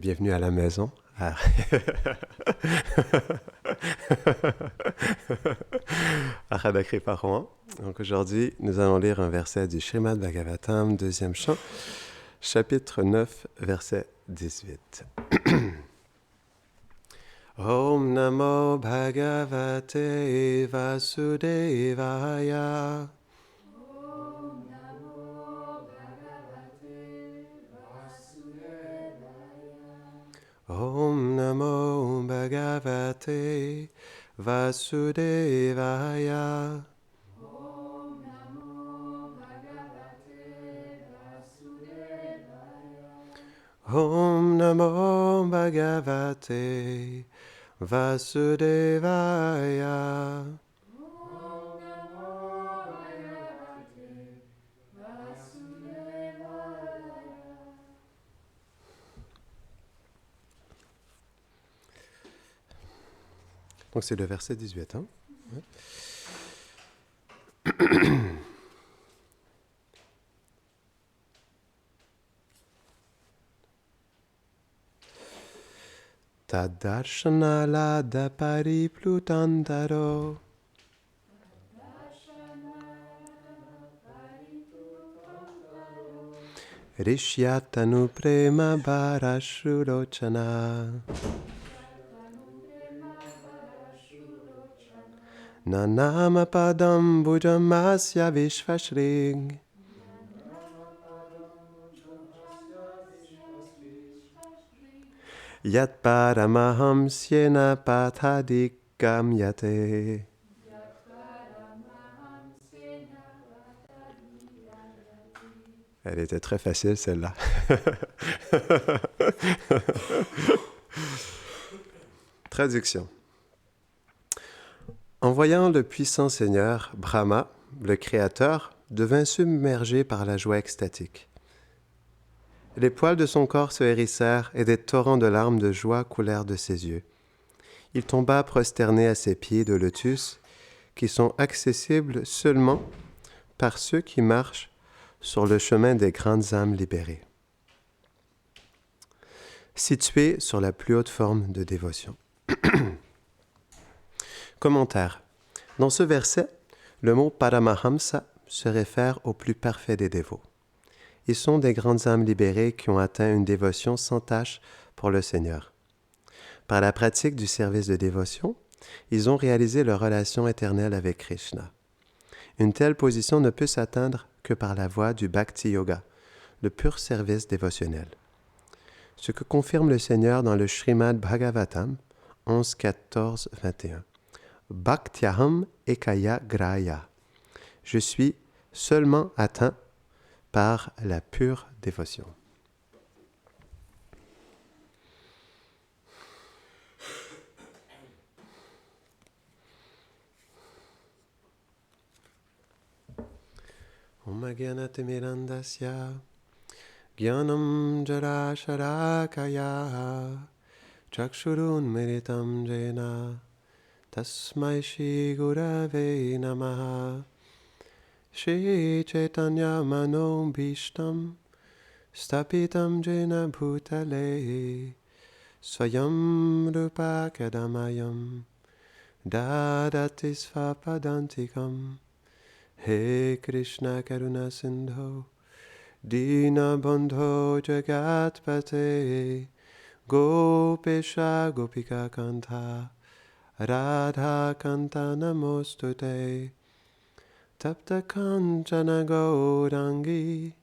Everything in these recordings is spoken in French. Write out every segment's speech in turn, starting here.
Bienvenue à la maison. Arhadakri Parwan. Donc aujourd'hui, nous allons lire un verset du Srimad Bhagavatam, deuxième chant, chapitre 9, verset 18. Om Namo Bhagavate Vasudevaya. Om Namo Bhagavate Vasudevaya. Om Namo Bhagavate Vasudevaya. Donc c'est le verset 18. Hein? Ouais. Tadarshana pariplutantaro Rishyatanu prema bharashurochana Nanama padam bujamasya vishvashring Yat paramahamsyena pathadikam yate. Elle était très facile, celle-là. Traduction. En voyant le puissant Seigneur, Brahma, le Créateur, devint submergé par la joie extatique. Les poils de son corps se hérissèrent et des torrents de larmes de joie coulèrent de ses yeux. Il tomba prosterné à ses pieds de lotus, qui sont accessibles seulement par ceux qui marchent sur le chemin des grandes âmes libérées. Situé sur la plus haute forme de dévotion. Commentaire. Dans ce verset, le mot Paramahamsa se réfère au plus parfait des dévots. Ils sont des grandes âmes libérées qui ont atteint une dévotion sans tache pour le Seigneur. Par la pratique du service de dévotion, ils ont réalisé leur relation éternelle avec Krishna. Une telle position ne peut s'atteindre que par la voie du Bhakti Yoga, le pur service dévotionnel. Ce que confirme le Seigneur dans le Srimad Bhagavatam 11, 14, 21. Bhaktyaham ekaya graya. Je suis seulement atteint par la pure dévotion. Om Agyanatimirandasya Gyanam Jarasharakaya Chakshurun Miritam Jena Tasmai Shri Gurave Namaha Shri Chaitanya Mano Bhishtam Stapitam Jena Bhutale Swayam Rupa Kadamayam Dadati Svapadantikam He Krishna Karuna Sindho Dina Bandho Jagatpate Gopesha Gopika Kanta Radha Kanta Namostute Tapta Kanchana Gaurangi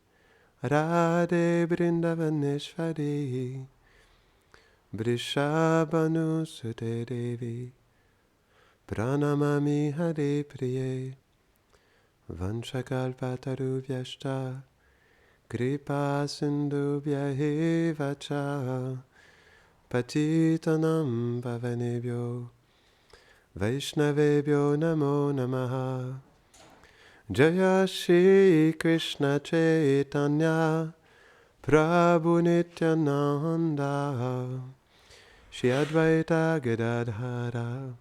Radhe Brindavaneshwari Vrishabhanu Sute Devi Pranamami Hare Priye Vanchakalpatarubhyashta Kripa Sindhubhya Cha Patitanam Pavanebhyo Vaishnavebhyo Namo Namaha Jaya Shri Krishna Chaitanya Prabhu Nityananda Shri Advaita Gadadhara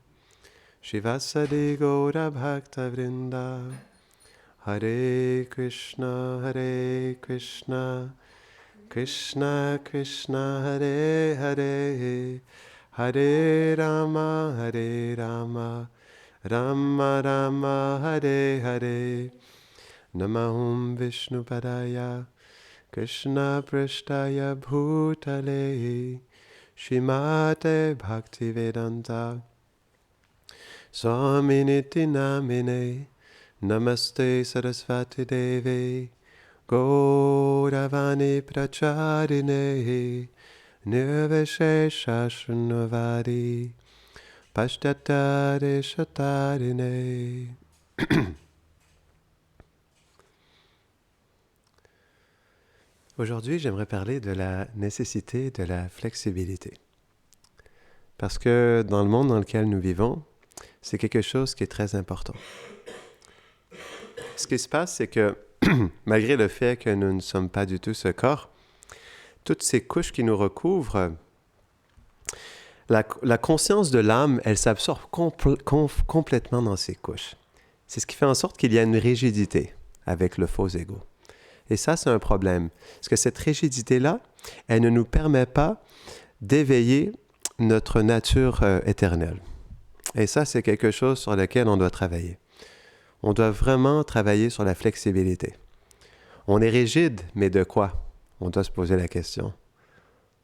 Shivasadi Gaura Bhakta Vrinda Hare Krishna, Krishna Krishna Hare Hare Hare Rama Rama Rama Hare Hare Namahum Vishnupadaya Krishna Prashtaya Bhutale Shrimate Bhaktivedanta Swaminiti Namine Namaste Sarasvati Deve Gauravani Pracharine Nirvishesha Shrunavadi Pashtatare Shatarine. Aujourd'hui, j'aimerais parler de la nécessité de la flexibilité. Parce que dans le monde dans lequel nous vivons, c'est quelque chose qui est très important. Ce qui se passe, c'est que malgré le fait que nous ne sommes pas du tout ce corps, toutes ces couches qui nous recouvrent, la conscience de l'âme, elle s'absorbe complètement dans ces couches. C'est ce qui fait en sorte qu'il y a une rigidité avec le faux ego. Et ça, c'est un problème. Parce que cette rigidité-là, elle ne nous permet pas d'éveiller notre nature éternelle. Et ça, c'est quelque chose sur lequel on doit travailler. On doit vraiment travailler sur la flexibilité. On est rigide, mais de quoi? On doit se poser la question.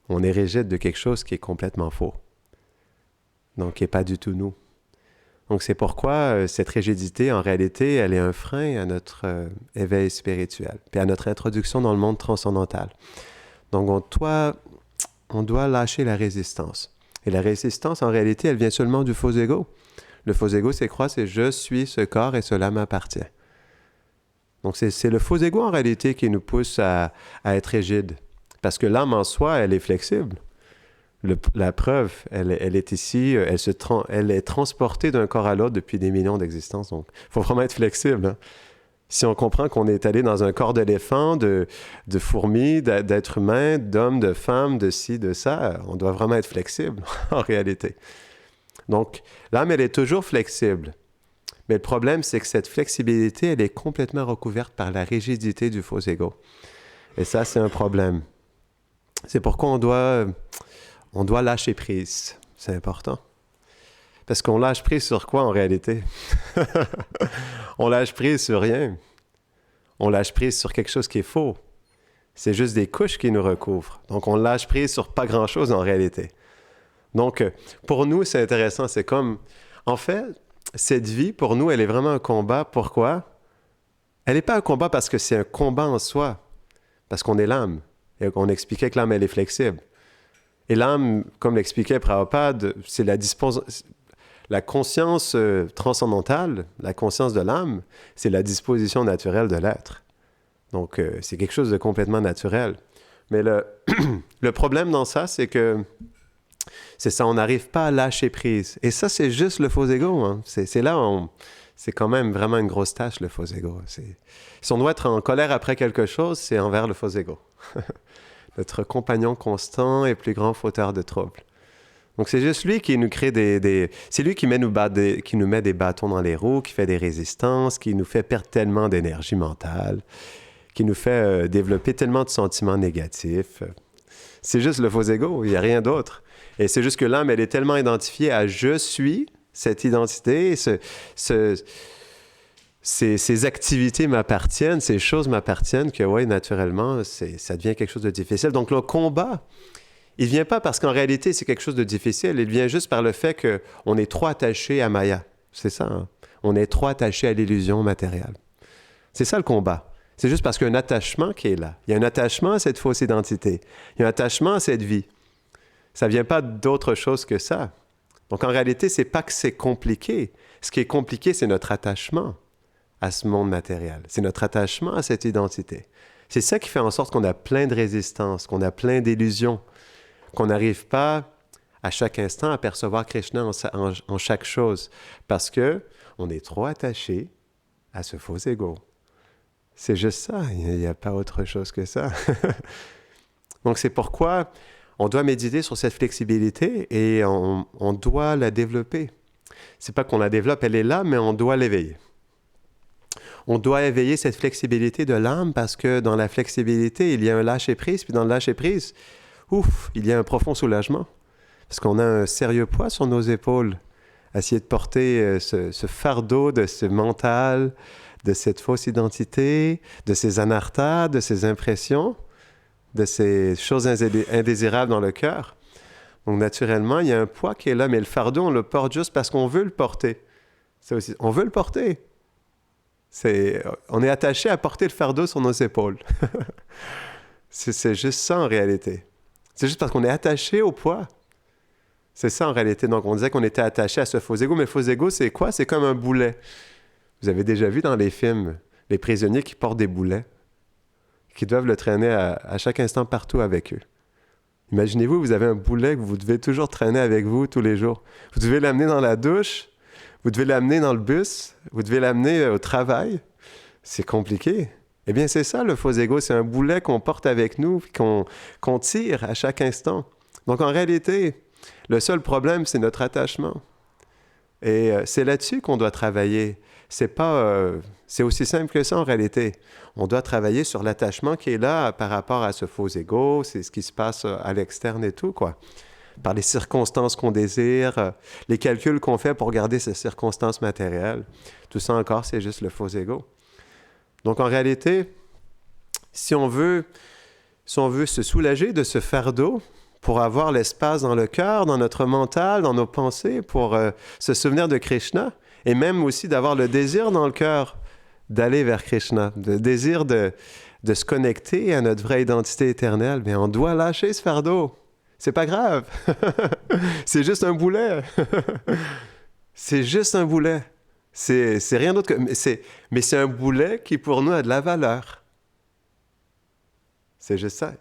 On est rigide de quelque chose qui est complètement faux. Donc, qui n'est pas du tout nous. Donc, c'est pourquoi cette rigidité, en réalité, elle est un frein à notre éveil spirituel, puis à notre introduction dans le monde transcendantal. Donc, on doit lâcher la résistance. Et la résistance, en réalité, elle vient seulement du faux ego. Le faux ego, c'est croire, c'est « je suis ce corps et cela m'appartient ». Donc, c'est le faux ego, en réalité, qui nous pousse à être rigide. Parce que l'âme en soi, elle est flexible. La preuve, elle est ici, elle est transportée d'un corps à l'autre depuis des millions d'existences. Donc, il faut vraiment être flexible. Hein? Si on comprend qu'on est allé dans un corps d'éléphant, de fourmis, d'êtres humains, d'hommes, de femmes, de ci, de ça, on doit vraiment être flexible, en réalité. Donc, l'âme, elle est toujours flexible. Mais le problème, c'est que cette flexibilité, elle est complètement recouverte par la rigidité du faux ego. Et ça, c'est un problème. C'est pourquoi on doit lâcher prise. C'est important. Parce qu'on lâche prise sur quoi en réalité? On lâche prise sur rien. On lâche prise sur quelque chose qui est faux. C'est juste des couches qui nous recouvrent. Donc on lâche prise sur pas grand-chose en réalité. Donc pour nous, c'est intéressant. C'est comme, en fait, cette vie, pour nous, elle est vraiment un combat. Pourquoi? Elle n'est pas un combat parce que c'est un combat en soi. Parce qu'on est l'âme. Et on expliquait que l'âme, elle est flexible. Et l'âme, comme l'expliquait Prabhupada, c'est la conscience transcendantale, la conscience de l'âme, c'est la disposition naturelle de l'être. Donc, c'est quelque chose de complètement naturel. Mais le problème dans ça, c'est que c'est ça, on n'arrive pas à lâcher prise. Et ça, c'est juste le faux ego. Hein. C'est là, c'est quand même vraiment une grosse tâche, le faux ego. Si on doit être en colère après quelque chose, c'est envers le faux ego. Notre compagnon constant et plus grand fauteur de troubles. Donc, c'est juste lui qui nous crée c'est lui qui nous met des bâtons dans les roues, qui fait des résistances, qui nous fait perdre tellement d'énergie mentale, qui nous fait développer tellement de sentiments négatifs. C'est juste le faux ego, il n'y a rien d'autre. Et c'est juste que l'âme, elle est tellement identifiée à « je suis », cette identité, ces activités m'appartiennent, ces choses m'appartiennent, que oui, naturellement, ça devient quelque chose de difficile. Donc le combat, il ne vient pas parce qu'en réalité, c'est quelque chose de difficile, il vient juste par le fait qu'on est trop attaché à Maya. C'est ça, hein? On est trop attaché à l'illusion matérielle. C'est ça le combat. C'est juste parce qu'il y a un attachement qui est là. Il y a un attachement à cette fausse identité. Il y a un attachement à cette vie. Ça ne vient pas d'autre chose que ça. Donc en réalité, ce n'est pas que c'est compliqué. Ce qui est compliqué, c'est notre attachement à ce monde matériel. C'est notre attachement à cette identité. C'est ça qui fait en sorte qu'on a plein de résistances, qu'on a plein d'illusions, qu'on n'arrive pas à chaque instant à percevoir Krishna en chaque chose, parce qu'on est trop attaché à ce faux ego. C'est juste ça, il n'y a pas autre chose que ça. Donc c'est pourquoi on doit méditer sur cette flexibilité et on doit la développer. C'est pas qu'on la développe, elle est là, mais on doit l'éveiller. On doit éveiller cette flexibilité de l'âme parce que dans la flexibilité, il y a un lâcher-prise, puis dans le lâcher-prise, il y a un profond soulagement. Parce qu'on a un sérieux poids sur nos épaules. Essayer de porter ce fardeau de ce mental, de cette fausse identité, de ces anarthas, de ces impressions, de ces choses indésirables dans le cœur. Donc, naturellement, il y a un poids qui est là, mais le fardeau, on le porte juste parce qu'on veut le porter. C'est aussi, on veut le porter. On est attaché à porter le fardeau sur nos épaules. C'est juste ça en réalité. C'est juste parce qu'on est attaché au poids. C'est ça en réalité. Donc, on disait qu'on était attaché à ce faux ego, mais le faux ego, c'est quoi? C'est comme un boulet. Vous avez déjà vu dans les films les prisonniers qui portent des boulets, qui doivent le traîner à chaque instant partout avec eux. Imaginez-vous, vous avez un boulet que vous devez toujours traîner avec vous tous les jours. Vous devez l'amener dans la douche, vous devez l'amener dans le bus, vous devez l'amener au travail. C'est compliqué. Eh bien, c'est ça le faux ego, c'est un boulet qu'on porte avec nous, qu'on tire à chaque instant. Donc, en réalité, le seul problème, c'est notre attachement. Et c'est là-dessus qu'on doit travailler. C'est aussi simple que ça en réalité. On doit travailler sur l'attachement qui est là par rapport à ce faux ego, c'est ce qui se passe à l'externe et tout, quoi. Par les circonstances qu'on désire, les calculs qu'on fait pour garder ces circonstances matérielles. Tout ça encore, c'est juste le faux ego. Donc en réalité, si on veut se soulager de ce fardeau, pour avoir l'espace dans le cœur, dans notre mental, dans nos pensées, pour se souvenir de Krishna, et même aussi d'avoir le désir dans le cœur d'aller vers Krishna, le désir de se connecter à notre vraie identité éternelle, mais on doit lâcher ce fardeau. C'est pas grave. C'est juste un boulet. C'est juste un boulet. C'est rien d'autre que... Mais c'est un boulet qui, pour nous, a de la valeur. C'est juste ça.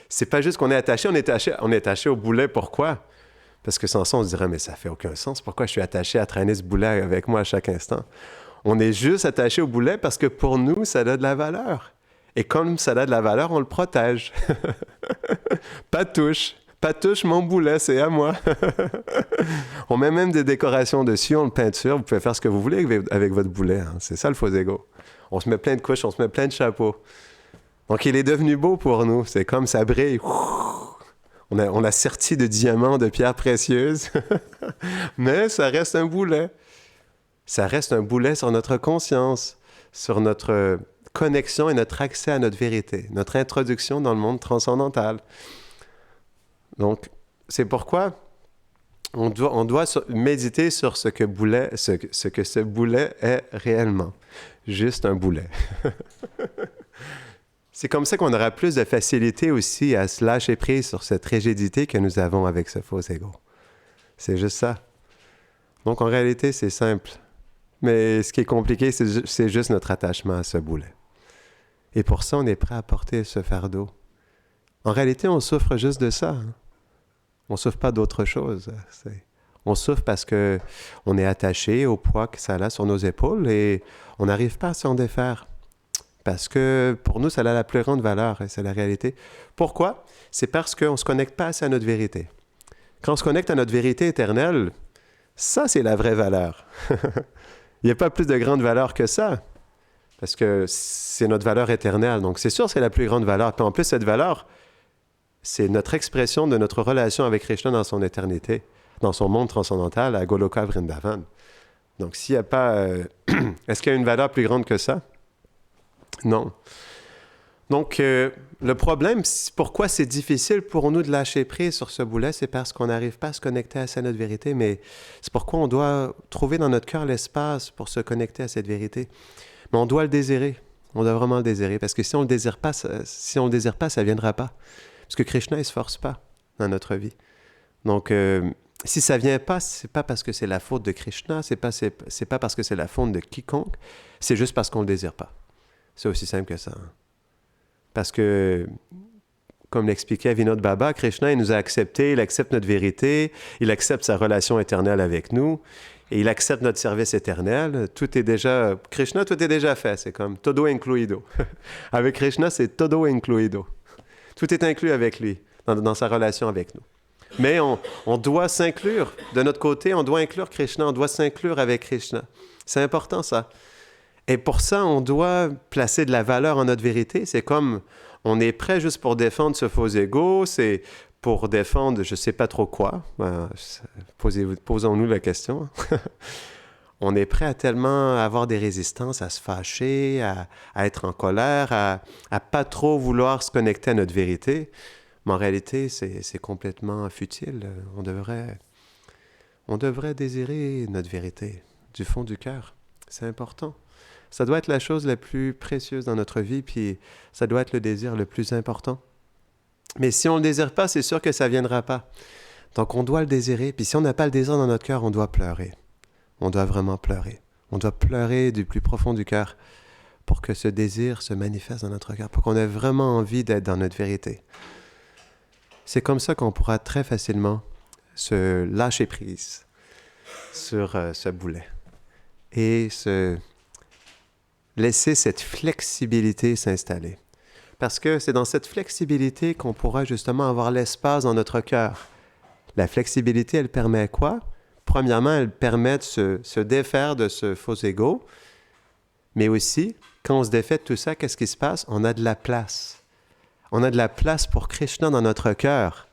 C'est pas juste qu'on est attaché, on est attaché au boulet. Pourquoi? Parce que sans ça, on se dirait, mais ça fait aucun sens. Pourquoi je suis attaché à traîner ce boulet avec moi à chaque instant? On est juste attaché au boulet parce que pour nous, ça a de la valeur. Et comme ça a de la valeur, on le protège. Pas de touche, mon boulet, c'est à moi. On met même des décorations dessus, on le peinture. Vous pouvez faire ce que vous voulez avec votre boulet. Hein. C'est ça le faux ego. On se met plein de couches, on se met plein de chapeaux. Donc, il est devenu beau pour nous. C'est comme ça brille. On l'a serti de diamants, de pierres précieuses. Mais ça reste un boulet. Ça reste un boulet sur notre conscience, sur notre connexion et notre accès à notre vérité, notre introduction dans le monde transcendantal. Donc, c'est pourquoi on doit méditer sur ce que ce boulet est réellement. Juste un boulet. C'est comme ça qu'on aura plus de facilité aussi à se lâcher prise sur cette rigidité que nous avons avec ce faux ego. C'est juste ça. Donc, en réalité, c'est simple. Mais ce qui est compliqué, c'est juste notre attachement à ce boulet. Et pour ça, on est prêt à porter ce fardeau. En réalité, on souffre juste de ça. Hein? On ne souffre pas d'autre chose. On souffre parce qu'on est attaché au poids que ça a sur nos épaules et on n'arrive pas à s'en défaire. Parce que pour nous, ça a la plus grande valeur, et c'est la réalité. Pourquoi? C'est parce qu'on ne se connecte pas assez à notre vérité. Quand on se connecte à notre vérité éternelle, ça, c'est la vraie valeur. Il n'y a pas plus de grande valeur que ça. Parce que c'est notre valeur éternelle. Donc, c'est sûr, c'est la plus grande valeur. Puis en plus, cette valeur, c'est notre expression de notre relation avec Krishna dans son éternité, dans son monde transcendantal, à Goloka Vrindavan. Donc, s'il n'y a pas... est-ce qu'il y a une valeur plus grande que ça? Non. Donc, le problème, pourquoi c'est difficile pour nous de lâcher prise sur ce boulet, c'est parce qu'on n'arrive pas à se connecter à notre vérité, mais c'est pourquoi on doit trouver dans notre cœur l'espace pour se connecter à cette vérité. Mais on doit le désirer. On doit vraiment le désirer, parce que si on le désire pas, ça ne viendra pas. Parce que Krishna, il ne se force pas dans notre vie. Donc, si ça ne vient pas, ce n'est pas parce que c'est la faute de Krishna, c'est pas parce que c'est la faute de quiconque, c'est juste parce qu'on ne le désire pas. C'est aussi simple que ça. Hein. Parce que, comme l'expliquait Vinod Baba, Krishna, il nous a acceptés, il accepte notre vérité, il accepte sa relation éternelle avec nous, et il accepte notre service éternel. Krishna, tout est déjà fait. C'est comme todo incluido. Avec Krishna, c'est todo incluido. Tout est inclus avec lui, dans sa relation avec nous. Mais on doit s'inclure. De notre côté, on doit inclure Krishna, on doit s'inclure avec Krishna. C'est important, ça. Et pour ça, on doit placer de la valeur en notre vérité. C'est comme on est prêt juste pour défendre ce faux ego, c'est pour défendre je ne sais pas trop quoi. Posons-nous la question. On est prêt à tellement avoir des résistances, à se fâcher, à être en colère, à pas trop vouloir se connecter à notre vérité. Mais en réalité, c'est complètement futile. On devrait désirer notre vérité du fond du cœur. C'est important. Ça doit être la chose la plus précieuse dans notre vie, puis ça doit être le désir le plus important. Mais si on ne le désire pas, c'est sûr que ça ne viendra pas. Donc on doit le désirer, puis si on n'a pas le désir dans notre cœur, on doit pleurer. On doit vraiment pleurer. On doit pleurer du plus profond du cœur pour que ce désir se manifeste dans notre cœur, pour qu'on ait vraiment envie d'être dans notre vérité. C'est comme ça qu'on pourra très facilement se lâcher prise sur ce boulet et se laisser cette flexibilité s'installer. Parce que c'est dans cette flexibilité qu'on pourra justement avoir l'espace dans notre cœur. La flexibilité, elle permet quoi? Premièrement, elle permet de se défaire de ce faux ego, mais aussi, quand on se défait de tout ça, qu'est-ce qui se passe? On a de la place. On a de la place pour Krishna dans notre cœur,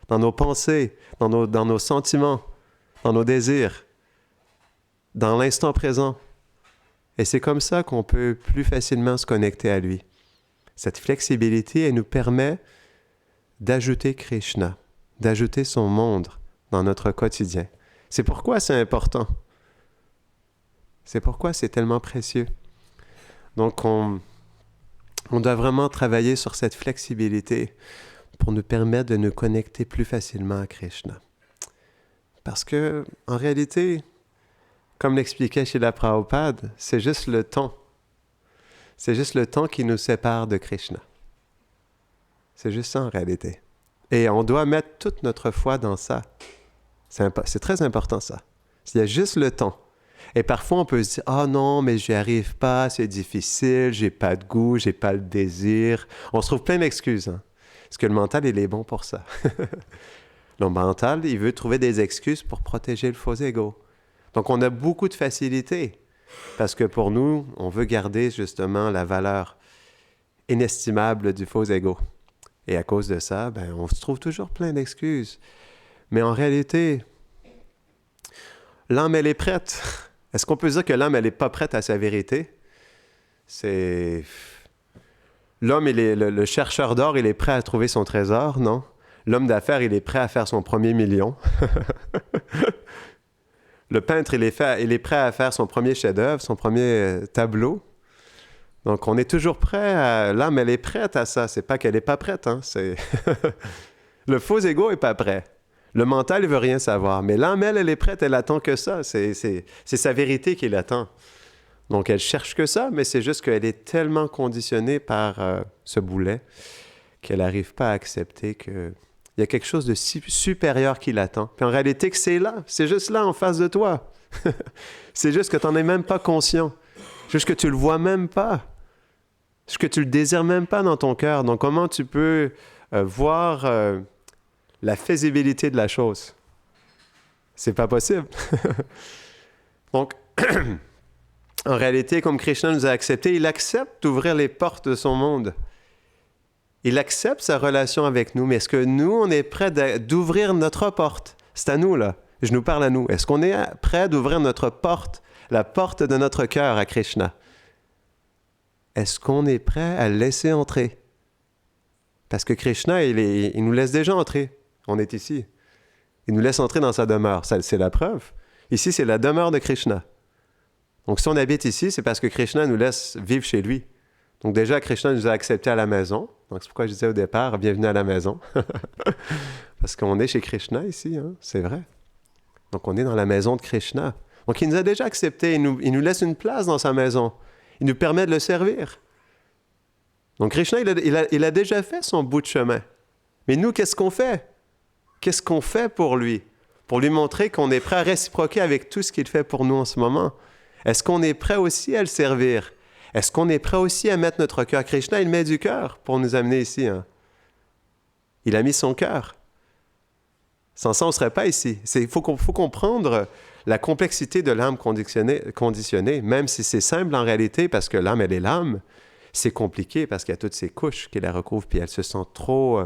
dans nos pensées, dans nos sentiments, dans nos désirs, dans l'instant présent. Et c'est comme ça qu'on peut plus facilement se connecter à lui. Cette flexibilité, elle nous permet d'ajouter Krishna, d'ajouter son monde dans notre quotidien. C'est pourquoi c'est important. C'est pourquoi c'est tellement précieux. Donc, on doit vraiment travailler sur cette flexibilité pour nous permettre de nous connecter plus facilement à Krishna. Parce que, en réalité, comme l'expliquait Srila Prabhupada, c'est juste le temps. C'est juste le temps qui nous sépare de Krishna. C'est juste ça en réalité. Et on doit mettre toute notre foi dans ça. C'est très important ça. Il y a juste le temps. Et parfois on peut se dire « Ah non, mais j'y arrive pas, c'est difficile, j'ai pas de goût, j'ai pas le désir. » On se trouve plein d'excuses. Hein? Parce que le mental, il est bon pour ça. Le mental, il veut trouver des excuses pour protéger le faux ego. Donc on a beaucoup de facilité. Parce que pour nous, on veut garder justement la valeur inestimable du faux ego. Et à cause de ça, on se trouve toujours plein d'excuses. Mais en réalité, l'âme, elle est prête. Est-ce qu'on peut dire que l'âme, elle n'est pas prête à sa vérité? L'homme, le chercheur d'or, il est prêt à trouver son trésor, non? L'homme d'affaires, il est prêt à faire son premier million. Le peintre, il est prêt à faire son premier chef-d'œuvre, son premier tableau. Donc, on est toujours prêt l'âme, elle est prête à ça. C'est pas qu'elle n'est pas prête. Hein? Le faux ego n'est pas prêt. Le mental, il veut rien savoir. Mais l'âme, elle est prête. Elle attend que ça. C'est sa vérité qu'il attend. Donc, elle cherche que ça, mais c'est juste qu'elle est tellement conditionnée par ce boulet qu'elle n'arrive pas à accepter qu'il y a quelque chose de supérieur qui l'attend. Puis en réalité, que c'est là. C'est juste là, en face de toi. C'est juste que tu n'en es même pas conscient. Juste que tu le vois même pas. Juste que tu le désires même pas dans ton cœur. Donc, comment tu peux voir la faisabilité de la chose? C'est pas possible. Donc, en réalité, comme Krishna nous a acceptés, il accepte d'ouvrir les portes de son monde. Il accepte sa relation avec nous, mais est-ce que nous, on est prêt d'ouvrir notre porte? C'est à nous, là. Je nous parle à nous. Est-ce qu'on est prêt d'ouvrir notre porte, la porte de notre cœur à Krishna? Est-ce qu'on est prêt à le laisser entrer? Parce que Krishna, il nous laisse déjà entrer. On est ici. Il nous laisse entrer dans sa demeure. Ça, c'est la preuve. Ici, c'est la demeure de Krishna. Donc, si on habite ici, c'est parce que Krishna nous laisse vivre chez lui. Donc, déjà, Krishna nous a acceptés à la maison. Donc, c'est pourquoi je disais au départ, bienvenue à la maison. Parce qu'on est chez Krishna ici, hein? C'est vrai. Donc, on est dans la maison de Krishna. Donc, il nous a déjà acceptés. Il nous laisse une place dans sa maison. Il nous permet de le servir. Donc, Krishna, il a déjà fait son bout de chemin. Mais nous, qu'est-ce qu'on fait? Qu'est-ce qu'on fait pour lui? Pour lui montrer qu'on est prêt à réciproquer avec tout ce qu'il fait pour nous en ce moment. Est-ce qu'on est prêt aussi à le servir? Est-ce qu'on est prêt aussi à mettre notre cœur? Krishna, il met du cœur pour nous amener ici. Hein? Il a mis son cœur. Sans ça, on ne serait pas ici. Il faut comprendre la complexité de l'âme conditionnée, même si c'est simple en réalité, parce que l'âme, elle est l'âme. C'est compliqué parce qu'il y a toutes ces couches qui la recouvrent, puis elle se sent trop...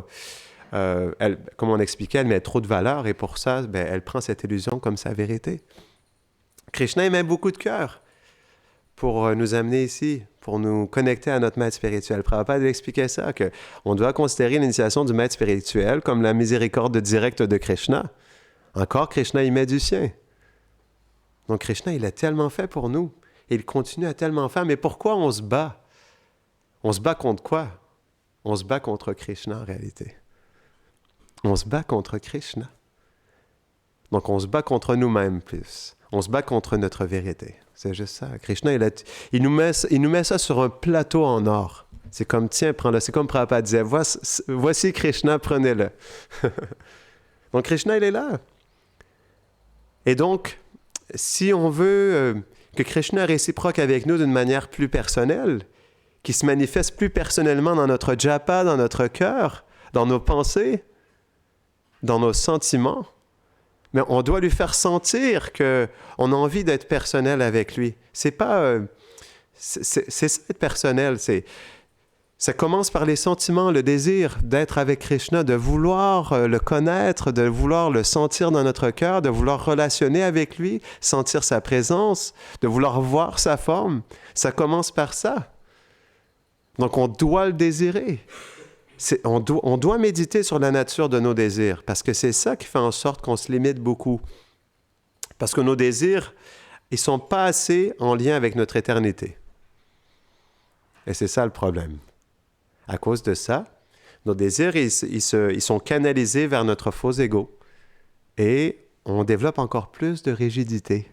comme on expliquait, elle met trop de valeur, et pour ça, elle prend cette illusion comme sa vérité. Krishna aimait beaucoup de cœur pour nous amener ici, pour nous connecter à notre maître spirituel. Prabhupada expliquait ça, qu'on doit considérer l'initiation du maître spirituel comme la miséricorde directe de Krishna. Encore, Krishna y met du sien. Donc Krishna, il a tellement fait pour nous. Et il continue à tellement faire. Mais pourquoi on se bat? On se bat contre quoi? On se bat contre Krishna en réalité. On se bat contre Krishna. Donc on se bat contre nous-mêmes plus. On se bat contre notre vérité. C'est juste ça. Krishna, il nous met ça sur un plateau en or. C'est comme, tiens, prends-le. C'est comme Prabhupada disait, voici Krishna, prenez-le. Donc Krishna, il est là. Et donc, si on veut que Krishna réciproque avec nous d'une manière plus personnelle, qui se manifeste plus personnellement dans notre japa, dans notre cœur, dans nos pensées, dans nos sentiments, mais on doit lui faire sentir qu'on a envie d'être personnel avec lui. C'est pas... c'est ça être personnel. Ça commence par les sentiments, le désir d'être avec Krishna, de vouloir le connaître, de vouloir le sentir dans notre cœur, de vouloir relationner avec lui, sentir sa présence, de vouloir voir sa forme. Ça commence par ça. Donc on doit le désirer. On doit méditer sur la nature de nos désirs, parce que c'est ça qui fait en sorte qu'on se limite beaucoup. Parce que nos désirs, ils ne sont pas assez en lien avec notre éternité. Et c'est ça le problème. À cause de ça, nos désirs, ils sont canalisés vers notre faux ego. Et on développe encore plus de rigidité.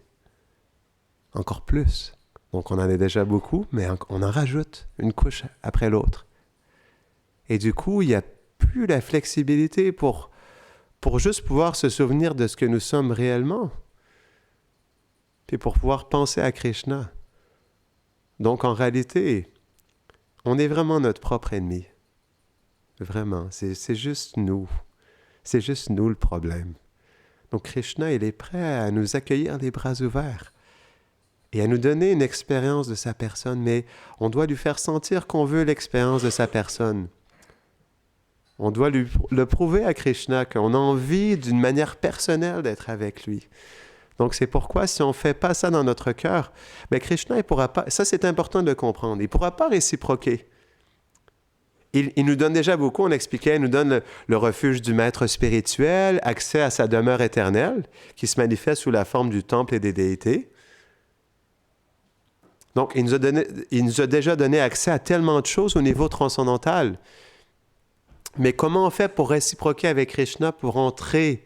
Encore plus. Donc on en a déjà beaucoup, mais on en rajoute une couche après l'autre. Et du coup, il n'y a plus la flexibilité pour juste pouvoir se souvenir de ce que nous sommes réellement. Puis pour pouvoir penser à Krishna. Donc en réalité, on est vraiment notre propre ennemi. Vraiment, c'est juste nous. C'est juste nous le problème. Donc Krishna, il est prêt à nous accueillir les bras ouverts et à nous donner une expérience de sa personne, mais on doit lui faire sentir qu'on veut l'expérience de sa personne. On doit le prouver à Krishna qu'on a envie d'une manière personnelle d'être avec lui. Donc c'est pourquoi si on ne fait pas ça dans notre cœur, bien Krishna, il pourra pas, ça c'est important de le comprendre, il ne pourra pas réciproquer. Il nous donne déjà beaucoup, on expliquait, il nous donne le refuge du maître spirituel, accès à sa demeure éternelle, qui se manifeste sous la forme du temple et des déités. Donc il nous a déjà donné accès à tellement de choses au niveau transcendantal. Mais comment on fait pour réciproquer avec Krishna, pour entrer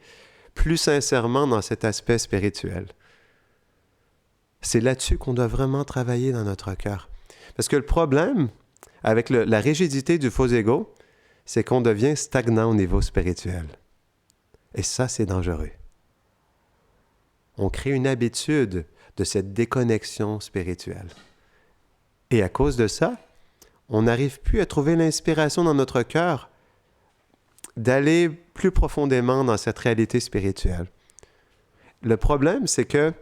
plus sincèrement dans cet aspect spirituel? C'est là-dessus qu'on doit vraiment travailler dans notre cœur. Parce que le problème avec la rigidité du faux ego, c'est qu'on devient stagnant au niveau spirituel. Et ça, c'est dangereux. On crée une habitude de cette déconnexion spirituelle. Et à cause de ça, on n'arrive plus à trouver l'inspiration dans notre cœur d'aller plus profondément dans cette réalité spirituelle. Le problème, c'est que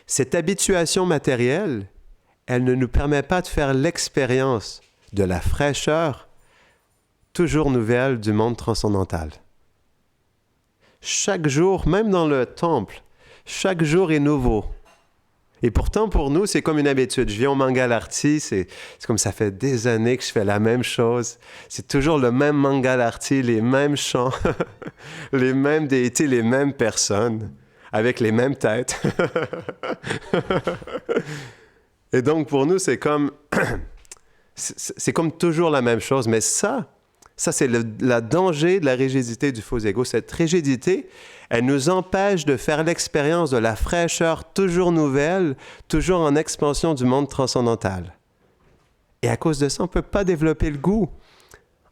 cette habituation matérielle, elle ne nous permet pas de faire l'expérience de la fraîcheur toujours nouvelle du monde transcendantal. Chaque jour, même dans le temple, chaque jour est nouveau. Et pourtant, pour nous, c'est comme une habitude. Je viens au Mangal Arti, c'est comme ça fait des années que je fais la même chose. C'est toujours le même Mangal Arti, les mêmes chants, les mêmes déités, les mêmes personnes, avec les mêmes têtes. Et donc, pour nous, c'est comme toujours la même chose. Mais ça c'est le danger de la rigidité du faux ego. Cette rigidité, elle nous empêche de faire l'expérience de la fraîcheur toujours nouvelle, toujours en expansion du monde transcendantal. Et à cause de ça, on ne peut pas développer le goût.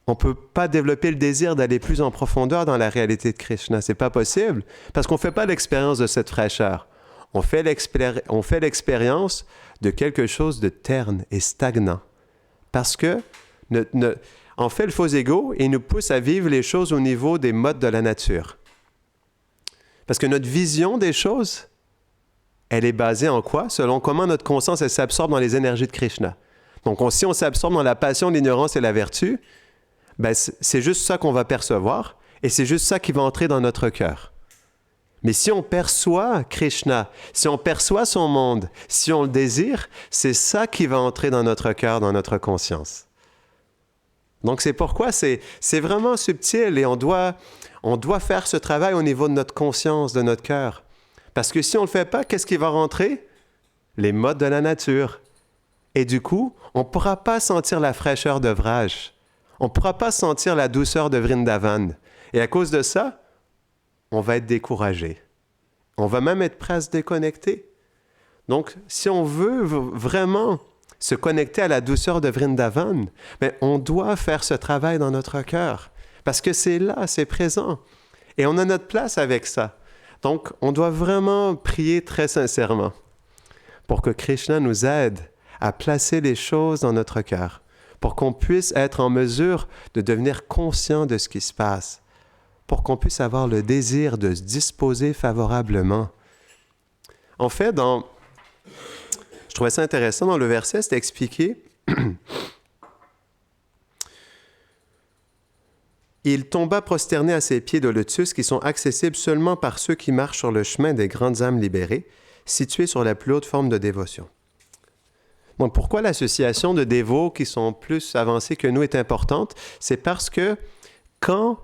On ne peut pas développer le désir d'aller plus en profondeur dans la réalité de Krishna. Ce n'est pas possible, parce qu'on ne fait pas l'expérience de cette fraîcheur. On fait l'expérience de quelque chose de terne et stagnant. Parce que, en fait, le faux ego, il nous pousse à vivre les choses au niveau des modes de la nature. Parce que notre vision des choses, elle est basée en quoi? Selon comment notre conscience, elle s'absorbe dans les énergies de Krishna. Donc, si on s'absorbe dans la passion, l'ignorance et la vertu, ben, c'est juste ça qu'on va percevoir et c'est juste ça qui va entrer dans notre cœur. Mais si on perçoit Krishna, si on perçoit son monde, si on le désire, c'est ça qui va entrer dans notre cœur, dans notre conscience. Donc, c'est pourquoi c'est vraiment subtil et on doit faire ce travail au niveau de notre conscience, de notre cœur. Parce que si on ne le fait pas, qu'est-ce qui va rentrer? Les modes de la nature. Et du coup, on ne pourra pas sentir la fraîcheur de Vraj. On ne pourra pas sentir la douceur de Vrindavan. Et à cause de ça, on va être découragé. On va même être prêt à se déconnecter. Donc, si on veut vraiment se connecter à la douceur de Vrindavan, bien, on doit faire ce travail dans notre cœur. Parce que c'est là, c'est présent. Et on a notre place avec ça. Donc, on doit vraiment prier très sincèrement pour que Krishna nous aide à placer les choses dans notre cœur, pour qu'on puisse être en mesure de devenir conscient de ce qui se passe, pour qu'on puisse avoir le désir de se disposer favorablement. En fait, je trouvais ça intéressant dans le verset, c'est expliqué Il tomba prosterné à ses pieds de lotus qui sont accessibles seulement par ceux qui marchent sur le chemin des grandes âmes libérées, situés sur la plus haute forme de dévotion. Donc, pourquoi l'association de dévots qui sont plus avancés que nous est importante? C'est parce que quand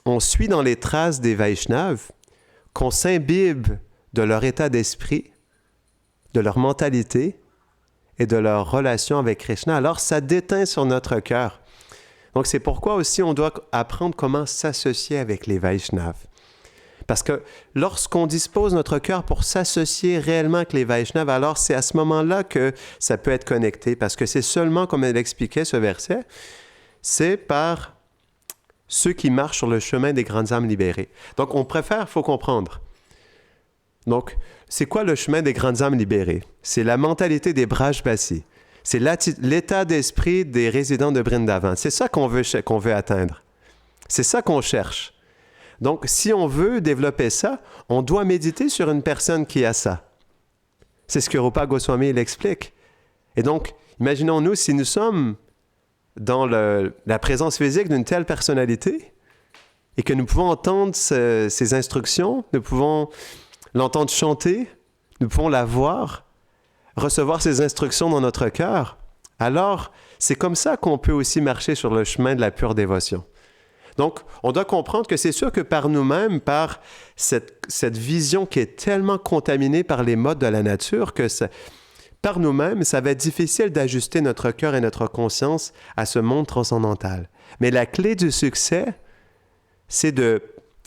on suit dans les traces des Vaishnavas, qu'on s'imbibe de leur état d'esprit, de leur mentalité et de leur relation avec Krishna, alors ça déteint sur notre cœur. Donc, c'est pourquoi aussi on doit apprendre comment s'associer avec les Vaishnavas. Parce que lorsqu'on dispose notre cœur pour s'associer réellement avec les Vaishnavas, alors c'est à ce moment-là que ça peut être connecté. Parce que c'est seulement, comme elle expliquait ce verset, c'est par ceux qui marchent sur le chemin des grandes âmes libérées. Donc, il faut comprendre. Donc, c'est quoi le chemin des grandes âmes libérées? C'est la mentalité des Brajbasis. C'est l'état d'esprit des résidents de Vrindavan. C'est ça qu'on veut atteindre. C'est ça qu'on cherche. Donc, si on veut développer ça, on doit méditer sur une personne qui a ça. C'est ce que Rupa Goswami l'explique. Et donc, imaginons-nous si nous sommes dans la présence physique d'une telle personnalité et que nous pouvons entendre ses instructions, nous pouvons l'entendre chanter, nous pouvons la voir, recevoir ses instructions dans notre cœur, alors c'est comme ça qu'on peut aussi marcher sur le chemin de la pure dévotion. Donc, on doit comprendre que c'est sûr que par nous-mêmes, par cette vision qui est tellement contaminée par les modes de la nature, que par nous-mêmes, ça va être difficile d'ajuster notre cœur et notre conscience à ce monde transcendantal. Mais la clé du succès, c'est de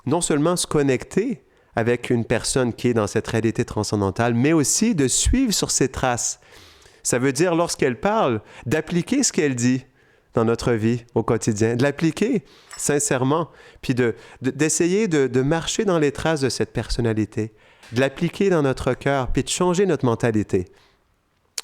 non seulement se connecter avec une personne qui est dans cette réalité transcendantale, mais aussi de suivre sur ses traces. Ça veut dire, lorsqu'elle parle, d'appliquer ce qu'elle dit dans notre vie au quotidien, de l'appliquer sincèrement, puis d'essayer de marcher dans les traces de cette personnalité, de l'appliquer dans notre cœur, puis de changer notre mentalité.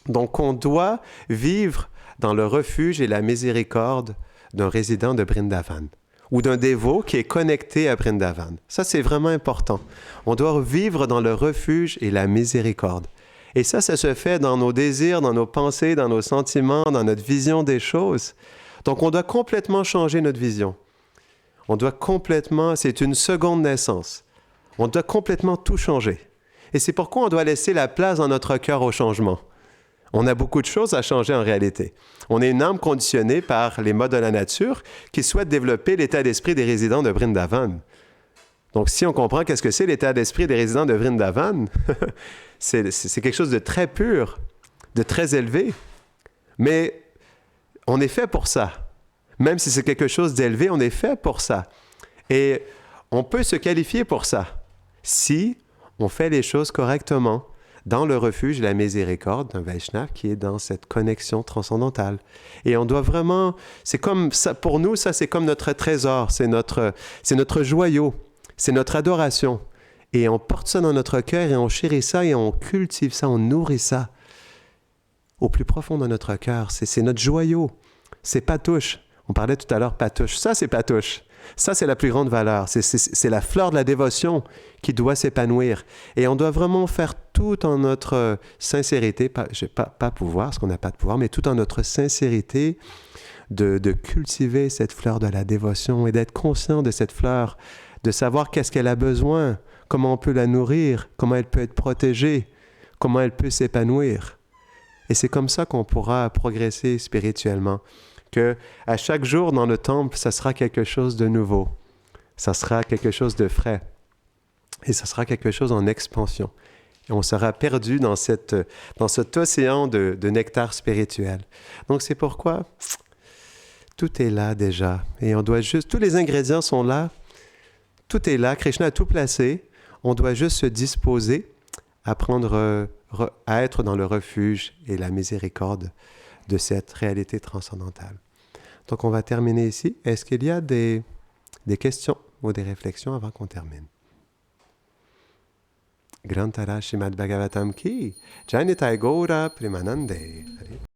Donc, on doit vivre dans le refuge et la miséricorde d'un résident de Vrindavan, ou d'un dévot qui est connecté à Vrindavan. Ça, c'est vraiment important. On doit vivre dans le refuge et la miséricorde. Et ça se fait dans nos désirs, dans nos pensées, dans nos sentiments, dans notre vision des choses. Donc, on doit complètement changer notre vision. C'est une seconde naissance. On doit complètement tout changer. Et c'est pourquoi on doit laisser la place dans notre cœur au changement. On a beaucoup de choses à changer en réalité. On est une âme conditionnée par les modes de la nature qui souhaite développer l'état d'esprit des résidents de Vrindavan. Donc, si on comprend qu'est-ce que c'est l'état d'esprit des résidents de Vrindavan, c'est quelque chose de très pur, de très élevé. Mais on est fait pour ça. Même si c'est quelque chose d'élevé, on est fait pour ça. Et on peut se qualifier pour ça si on fait les choses correctement, dans le refuge et la miséricorde d'un Vaishnava qui est dans cette connexion transcendantale. Et on doit vraiment, c'est comme ça, pour nous, ça c'est comme notre trésor, c'est notre joyau, c'est notre adoration. Et on porte ça dans notre cœur et on chérit ça et on cultive ça, on nourrit ça au plus profond de notre cœur. C'est notre joyau, c'est Patouche. On parlait tout à l'heure Patouche, ça c'est Patouche. Ça, c'est la plus grande valeur. C'est la fleur de la dévotion qui doit s'épanouir. Et on doit vraiment faire tout en notre sincérité, pas pouvoir, parce qu'on n'a pas de pouvoir, mais tout en notre sincérité de cultiver cette fleur de la dévotion et d'être conscient de cette fleur, de savoir qu'est-ce qu'elle a besoin, comment on peut la nourrir, comment elle peut être protégée, comment elle peut s'épanouir. Et c'est comme ça qu'on pourra progresser spirituellement. Que à chaque jour dans le temple, ça sera quelque chose de nouveau. Ça sera quelque chose de frais. Et ça sera quelque chose en expansion. Et on sera perdu dans cet océan de nectar spirituel. Donc c'est pourquoi tout est là déjà. Et on doit juste... Tous les ingrédients sont là. Tout est là. Krishna a tout placé. On doit juste se disposer à à être dans le refuge et la miséricorde de cette réalité transcendantale. Donc on va terminer ici. Est-ce qu'il y a des questions ou des réflexions avant qu'on termine? Grantara Srimad Bhagavatam ki Janitai Gaura Primanande.